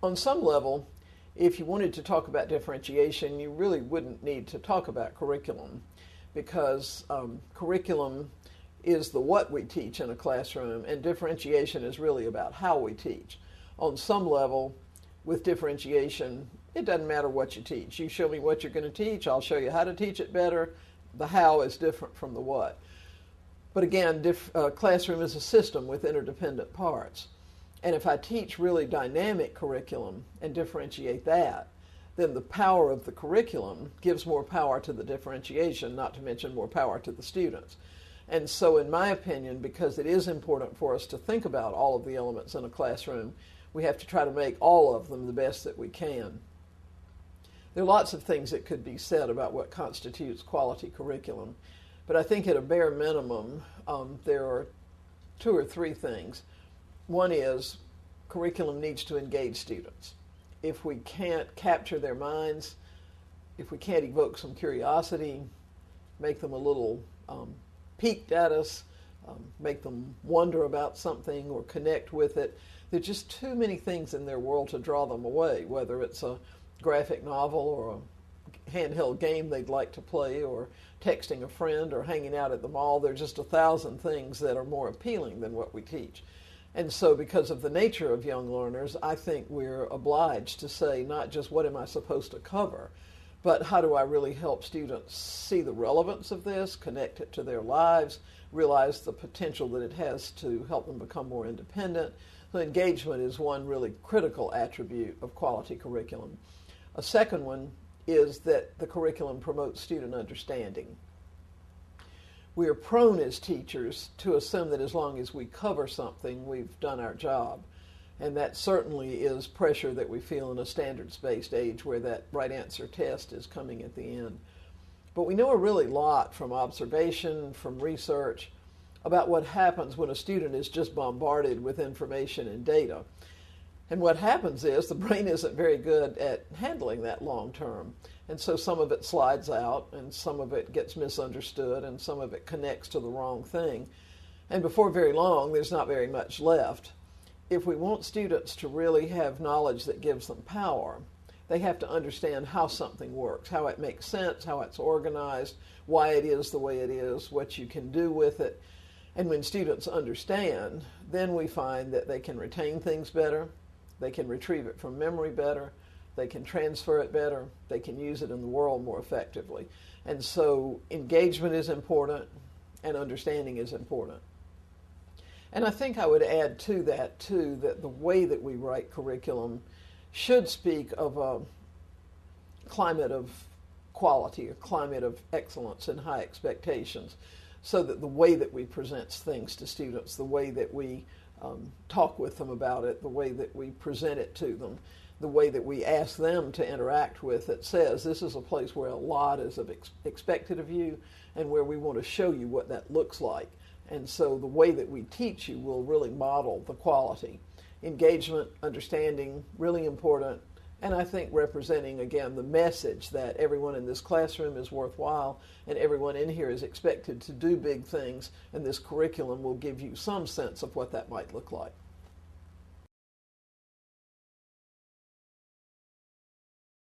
On some level, if you wanted to talk about differentiation, you really wouldn't need to talk about curriculum, because curriculum is the what we teach in a classroom, and differentiation is really about how we teach. On some level, with differentiation, it doesn't matter what you teach. You show me what you're going to teach, I'll show you how to teach it better. The how is different from the what. But again, classroom is a system with interdependent parts. And if I teach really dynamic curriculum and differentiate that, then the power of the curriculum gives more power to the differentiation, not to mention more power to the students. And so in my opinion, because it is important for us to think about all of the elements in a classroom, we have to try to make all of them the best that we can. There are lots of things that could be said about what constitutes quality curriculum, but I think at a bare minimum, there are 2 or 3 things. One is curriculum needs to engage students. If we can't capture their minds, if we can't evoke some curiosity, make them a little piqued at us, make them wonder about something or connect with it, there's just too many things in their world to draw them away, whether it's a graphic novel or a handheld game they'd like to play, or texting a friend, or hanging out at the mall. There's just 1,000 things that are more appealing than what we teach. And so because of the nature of young learners, I think we're obliged to say not just what am I supposed to cover, but how do I really help students see the relevance of this, connect it to their lives, realize the potential that it has to help them become more independent. So engagement is one really critical attribute of quality curriculum. A second one is that the curriculum promotes student understanding. We are prone as teachers to assume that as long as we cover something, we've done our job. And that certainly is pressure that we feel in a standards-based age where that right answer test is coming at the end. But we know a really lot from observation, from research, about what happens when a student is just bombarded with information and data. And what happens is the brain isn't very good at handling that long term. And so some of it slides out, and some of it gets misunderstood, and some of it connects to the wrong thing. And before very long, there's not very much left. If we want students to really have knowledge that gives them power, they have to understand how something works, how it makes sense, how it's organized, why it is the way it is, what you can do with it. And when students understand, then we find that they can retain things better, they can retrieve it from memory better, they can transfer it better, they can use it in the world more effectively. And so engagement is important and understanding is important. And I think I would add to that, too, that the way that we write curriculum should speak of a climate of quality, a climate of excellence and high expectations, so that the way that we present things to students, the way that we talk with them about it, the way that we present it to them, the way that we ask them to interact with it says this is a place where a lot is expected of you and where we want to show you what that looks like. And so the way that we teach you will really model the quality. Engagement, understanding, really important, and I think representing, again, the message that everyone in this classroom is worthwhile and everyone in here is expected to do big things, and this curriculum will give you some sense of what that might look like.